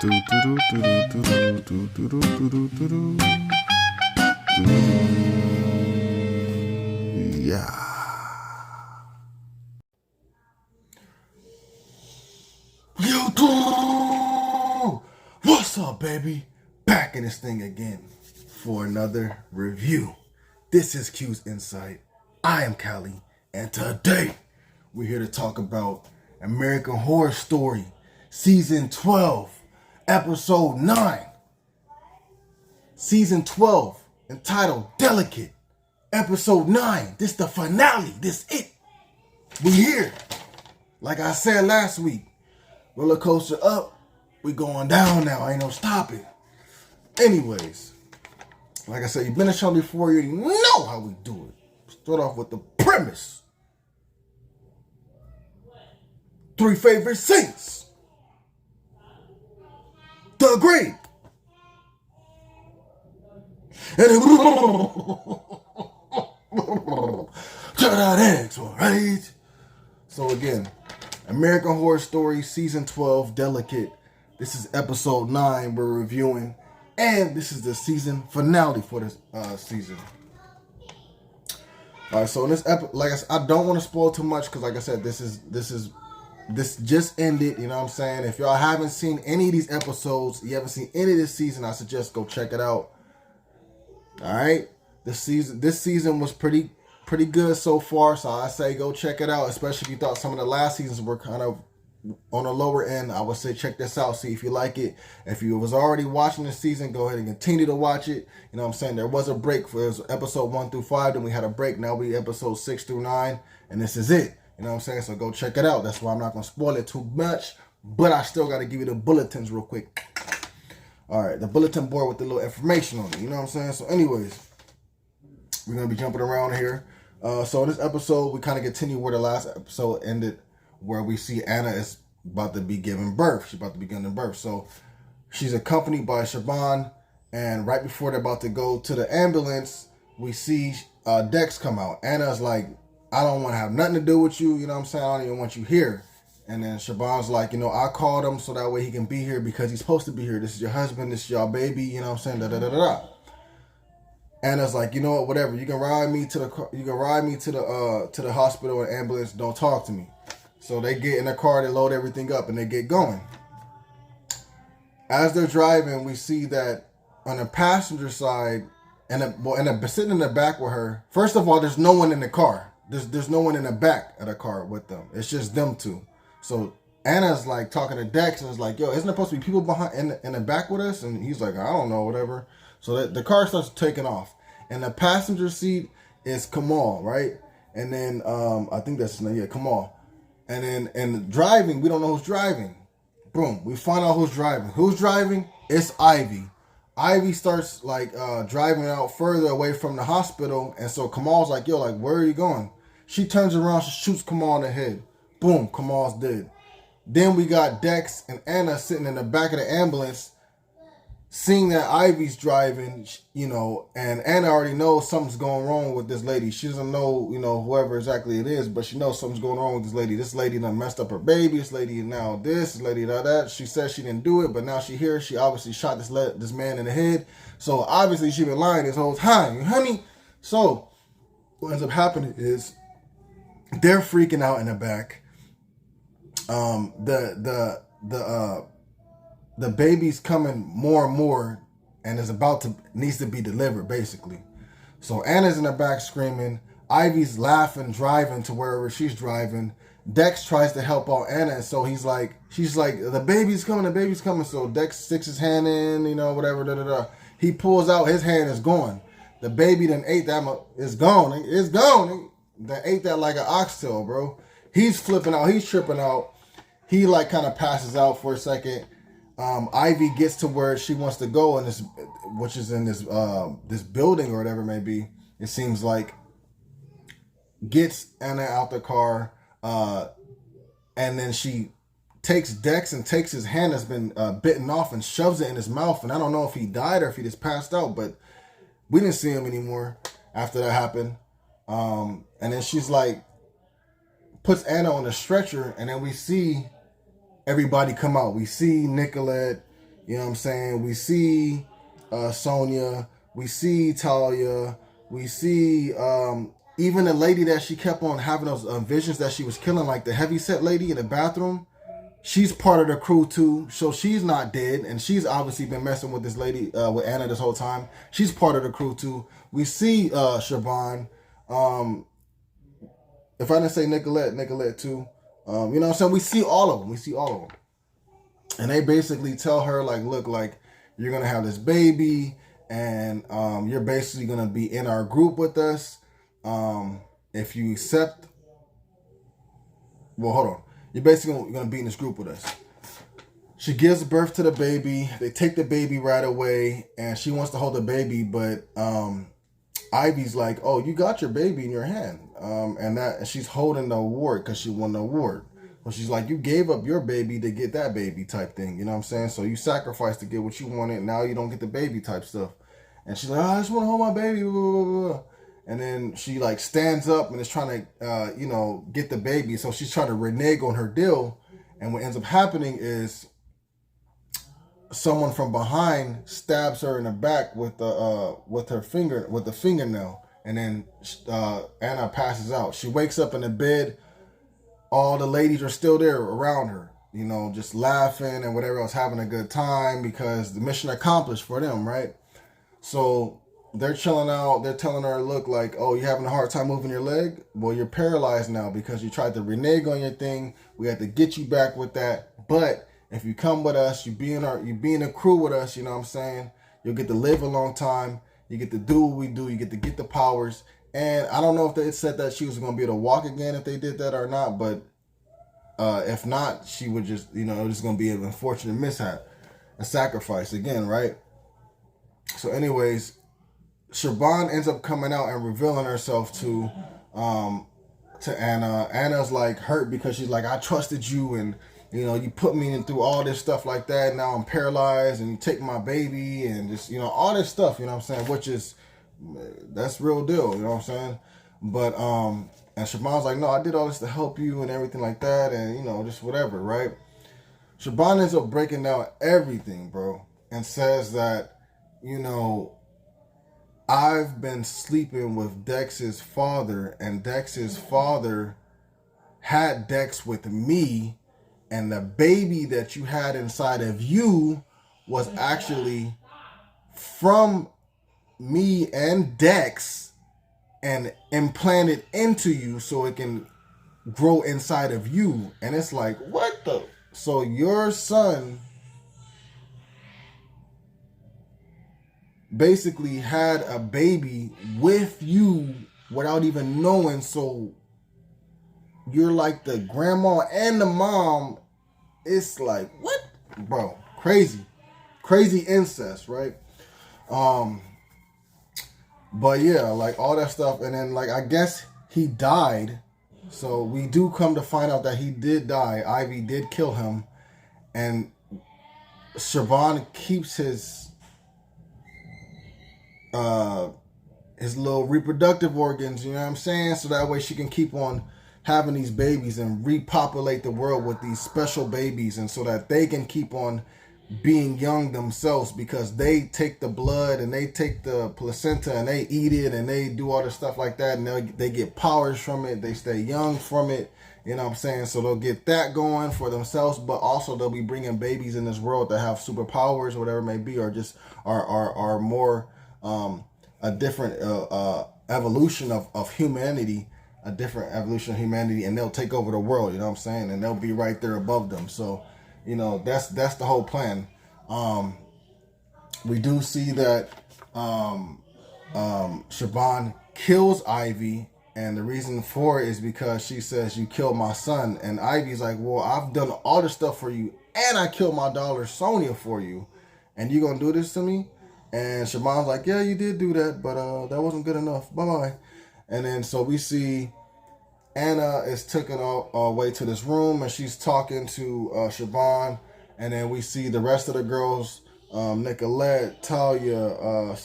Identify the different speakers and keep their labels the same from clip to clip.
Speaker 1: Yeah. YouTube! What's up, baby? Back in this thing again for another review. This is Q's Insight. I am Callie, and today we're here to talk about American Horror Story Season 12, Episode 9. Season 12, entitled Delicate. Episode 9. This the finale. This it. We here. Like I said last week, roller coaster up. We going down now. Ain't no stopping. Anyways, like I said, you've been a show before. You know how we do it. Start off with the premise. 3 favorite scenes. The Grade. And then turn out eggs, right? So again, American Horror Story Season 12, Delicate. This is Episode 9 we're reviewing. And this is the season finale for this season. Alright, so in this episode, like I said, I don't want to spoil too much because like I said, this just ended, you know what I'm saying? If y'all haven't seen any of these episodes, you haven't seen any of this season, I suggest go check it out. Alright? This season was pretty good so far, so I say go check it out, especially if you thought some of the last seasons were kind of on the lower end. I would say check this out, see if you like it. If you was already watching the season, go ahead and continue to watch it. You know what I'm saying? There was a break for episode 1 through 5, then we had a break. Now we episode 6 through 9, and this is it. You know what I'm saying? So go check it out. That's why I'm not going to spoil it too much, but I still got to give you the bulletins real quick. Alright, the bulletin board with the little information on it. You know what I'm saying? So anyways, we're going to be jumping around here. So in this episode, we kind of continue where the last episode ended, where we see Anna is about to be giving birth. She's about to be giving birth. So she's accompanied by Siobhan, and right before they're about to go to the ambulance, we see Dex come out. Anna's like, I don't want to have nothing to do with you. You know what I'm saying? I don't even want you here. And then Siobhan's like, I called him so that way he can be here because he's supposed to be here. This is your husband. This is your baby. You know what I'm saying? Da-da-da-da-da. Anna's like, you know what, whatever. You can ride me to the hospital and ambulance. Don't talk to me. So they get in the car, they load everything up, and they get going. As they're driving, we see that on the passenger side, sitting in the back with her. First of all, there's no one in the car. There's no one in the back of the car with them. It's just them two. So Anna's like talking to Dex and is like, yo, isn't there supposed to be people behind in the back with us? And he's like, I don't know, whatever. So the car starts taking off. And the passenger seat is Kamal, right? And then I think that's his name, yeah, Kamal. And then and driving, we don't know who's driving. Boom, we find out who's driving. Who's driving? It's Ivy. Ivy starts like driving out further away from the hospital. And so Kamal's like, yo, like, where are you going? She turns around, she shoots Kamal in the head. Boom, Kamal's dead. Then we got Dex and Anna sitting in the back of the ambulance, seeing that Ivy's driving, and Anna already knows something's going wrong with this lady. She doesn't know, whoever exactly it is, but she knows something's going wrong with this lady. This lady done messed up her baby. This lady now this lady now that. She says she didn't do it, but now she here. She obviously shot this man in the head. So obviously she been lying this whole time. You hear me? So what ends up happening is they're freaking out in the back. The baby's coming more and more and needs to be delivered, basically. So Anna's in the back screaming. Ivy's laughing, driving to wherever she's driving. Dex tries to help out Anna, and so she's like, the baby's coming. So Dex sticks his hand in, whatever, da-da-da. He pulls out, his hand is gone. The baby done ate that, it's gone. It's gone. They ate that like an oxtail, bro. He's flipping out, he's tripping out. He like kind of passes out for a second. Ivy gets to where she wants to go, which is in this building or whatever it may be. It seems like gets Anna out the car, and then she takes Dex and takes his hand that's been bitten off and shoves it in his mouth. And I don't know if he died or if he just passed out, but we didn't see him anymore after that happened. And then she's like, puts Anna on a stretcher, and then we see everybody come out. We see Nicolette, You know what I'm saying? We see Sonya, we see Talia, we see even the lady that she kept on having those visions that she was killing, like the heavyset lady in the bathroom. She's part of the crew too, so she's not dead, and she's obviously been messing with this lady, with Anna this whole time. She's part of the crew too. We see Siobhan. If I didn't say Nicolette too. You know what I'm saying? We see all of them. And they basically tell her, like, look, like, you're going to have this baby, and you're basically going to be in our group with us. If you accept, well, hold on. You're basically going to be in this group with us. She gives birth to the baby. They take the baby right away, and she wants to hold the baby, but Ivy's like, oh, you got your baby in your hand. And she's holding the award because she won the award. Well, she's like, you gave up your baby to get that baby type thing. You know what I'm saying? So you sacrificed to get what you wanted. Now you don't get the baby type stuff. And she's like, oh, I just want to hold my baby. Blah, blah, blah. And then she like stands up and is trying to, get the baby. So she's trying to renege on her deal. And what ends up happening is someone from behind stabs her in the back with the fingernail. And then Anna passes out. She wakes up in the bed. All the ladies are still there around her, just laughing and whatever else, having a good time because the mission accomplished for them, right? So they're chilling out. They're telling her, look, like, oh, you're having a hard time moving your leg? Well, you're paralyzed now because you tried to renege on your thing. We had to get you back with that. But if you come with us, you be in a crew with us, you know what I'm saying? You'll get to live a long time. You get to do what we do. You get to get the powers. And I don't know if they said that she was going to be able to walk again if they did that or not. But if not, she would just, it was going to be an unfortunate mishap. A sacrifice again, right? So anyways, Siobhan ends up coming out and revealing herself to Anna. Anna's like hurt because she's like, I trusted you and you put me in through all this stuff like that. Now I'm paralyzed and you take my baby and just, all this stuff, you know what I'm saying? Which is, that's real deal, you know what I'm saying? But, and Siobhan's like, no, I did all this to help you and everything like that. And, just whatever, right? Siobhan ends up breaking down everything, bro. And says that, I've been sleeping with Dex's father and Dex's father had Dex with me. And the baby that you had inside of you was actually from me and Dex and implanted into you so it can grow inside of you. And it's like, what the? So your son basically had a baby with you without even knowing. So you're like the grandma and the mom. It's like, what? Bro, crazy incest, right? But yeah, like all that stuff. And then like, I guess he died. So we do come to find out that he did die. Ivy did kill him. And Siobhan keeps his little reproductive organs, you know what I'm saying? So that way she can keep on having these babies and repopulate the world with these special babies, and so that they can keep on being young themselves because they take the blood and they take the placenta and they eat it and they do all this stuff like that, and they get powers from it. They stay young from it, you know what I'm saying? So they'll get that going for themselves, but also they'll be bringing babies in this world that have superpowers or whatever it may be, or just are more a different evolution of humanity, a different evolution of humanity, and they'll take over the world, you know what I'm saying? And they'll be right there above them. So, that's the whole plan. We do see that Siobhan kills Ivy, and the reason for it is because she says, you killed my son. And Ivy's like, well, I've done all this stuff for you, and I killed my daughter Sonya for you, and you gonna do this to me? And Siobhan's like, yeah, you did do that, but that wasn't good enough. Bye-bye. And then so we see Anna is taken away to this room, and she's talking to Siobhan. And then we see the rest of the girls, Nicolette, Talia,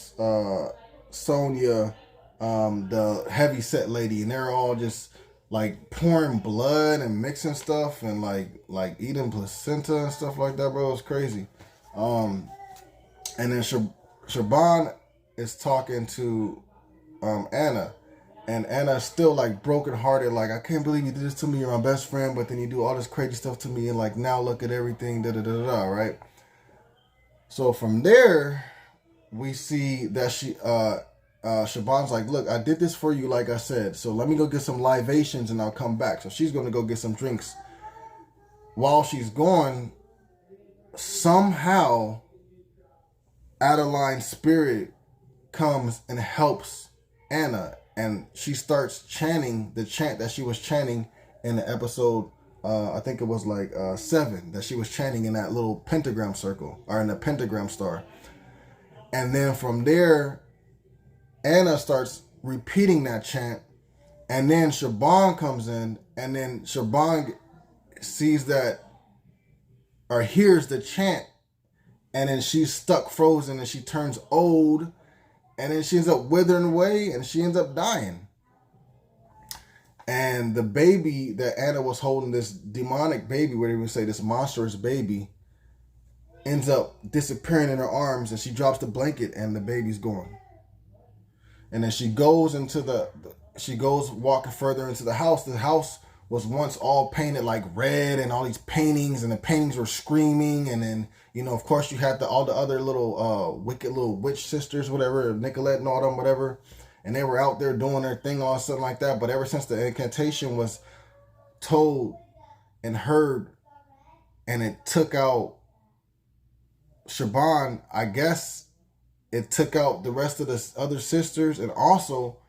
Speaker 1: Sonya, the heavy set lady, and they're all just like pouring blood and mixing stuff and like eating placenta and stuff like that, bro. It's crazy. And then Shaban is talking to Anna. And Anna's still like brokenhearted, like, I can't believe you did this to me, you're my best friend, but then you do all this crazy stuff to me, and like, now look at everything, da da da da, right? So from there, we see that Shaban's like, look, I did this for you, like I said, so let me go get some libations and I'll come back. So she's going to go get some drinks. While she's gone, somehow Adeline's spirit comes and helps Anna, and she starts chanting the chant that she was chanting in the episode, I think it was like 7, that she was chanting in that little pentagram circle, or in the pentagram star. And then from there, Anna starts repeating that chant, and then Shaban comes in, and then Shaban sees that, or hears the chant, and then she's stuck frozen, and she turns old, and then she ends up withering away, and she ends up dying. And the baby that Anna was holding, this demonic baby, whatever you say, this monstrous baby, ends up disappearing in her arms, and she drops the blanket, and the baby's gone. And then she goes walking further into the house. The house was once all painted like red, and all these paintings, and the paintings were screaming. And then, of course, you had all the other little wicked little witch sisters, whatever, Nicolette and all them, whatever. And they were out there doing their thing, all something like that. But ever since the incantation was told and heard, and it took out Shaban, I guess it took out the rest of the other sisters. And also,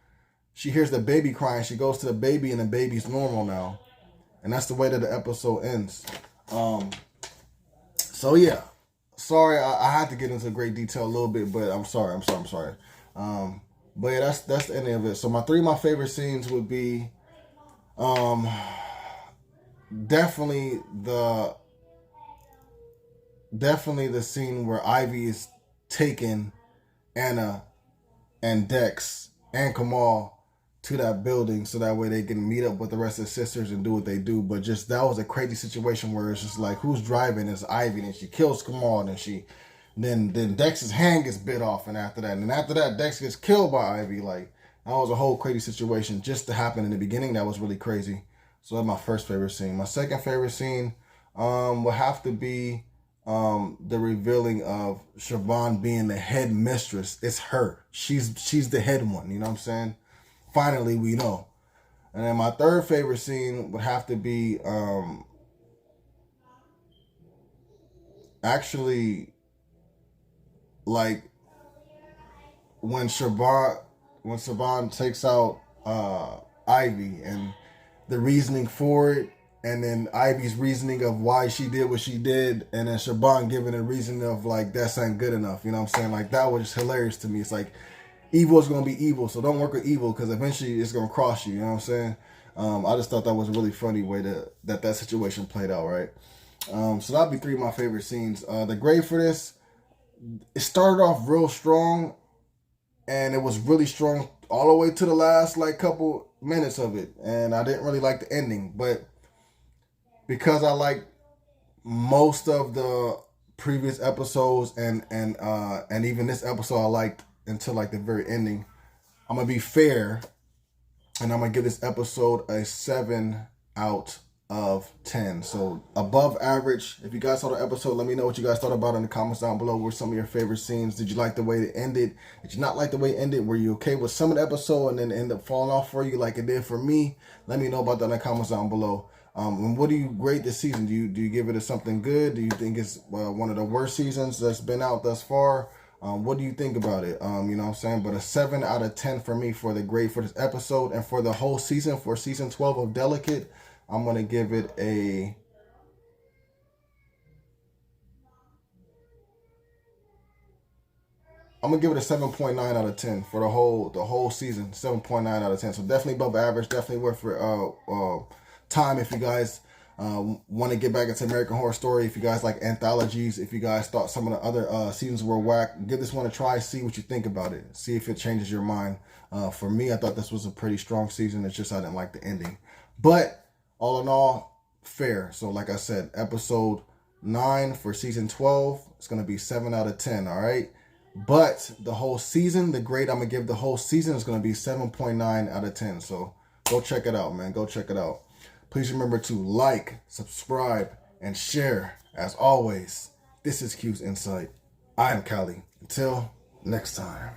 Speaker 1: she hears the baby crying. She goes to the baby, and the baby's normal now. And that's the way that the episode ends. So yeah, sorry, I had to get into great detail a little bit, but I'm sorry. But yeah, that's the end of it. So my favorite scenes would be, definitely the scene where Ivy is taking Anna and Dex and Kamal to that building, so that way they can meet up with the rest of the sisters and do what they do. But just, that was a crazy situation where it's just like, who's driving? It's Ivy, and she kills Kamal, and then Dex's hand gets bit off, and after that Dex gets killed by Ivy. Like, that was a whole crazy situation just to happen in the beginning. That was really crazy. So that's my first favorite scene. My second favorite scene would have to be the revealing of Siobhan being the head mistress. It's her. She's the head one. You know what I'm saying? Finally, we know. And then my third favorite scene would have to be actually, like, when Siobhan takes out Ivy, and the reasoning for it, and then Ivy's reasoning of why she did what she did, and then Siobhan giving a reason of, like, that's not good enough. You know what I'm saying? Like, that was just hilarious to me. It's like, evil is going to be evil, so don't work with evil, because eventually it's going to cross you. You know what I'm saying? I just thought that was a really funny way that situation played out, right? So that'd be three of my favorite scenes. The grade for this, it started off real strong, and it was really strong all the way to the last, like, couple minutes of it, and I didn't really like the ending, but because I like most of the previous episodes and even this episode I liked until, like, the very ending, I'm gonna be fair, and I'm gonna give this episode a 7 out of 10. So above average. If you guys saw the episode, let me know what you guys thought about it in the comments down below. What were some of your favorite scenes? Did you like the way it ended? Did you not like the way it ended? Were you okay with some of the episode and then end up falling off for you like it did for me? Let me know about that in the comments down below. And what do you grade this season? Do you give it a something good? Do you think it's one of the worst seasons that's been out thus far? What do you think about it? You know what I'm saying? But a 7 out of 10 for me for the grade for this episode, and for the whole season, for season 12 of Delicate, I'm going to give it a... I'm going to give it a 7.9 out of 10 for the whole season. 7.9 out of 10. So definitely above average. Definitely worth for time if you guys want to get back into American Horror Story. If you guys like anthologies. If you guys thought some of the other seasons were whack, give this one a try. See what you think about it. See if it changes your mind. For me, I thought this was a pretty strong season. It's just I didn't like the ending. But all in all, fair. So like I said, episode 9 for season 12. It's going to be 7 out of 10, all right? But the whole season, the grade I'm going to give the whole season is going to be 7.9 out of 10. So go check it out, man. Go check it out. Please remember to like, subscribe, and share. As always, this is Q's Insight. I am Cali. Until next time.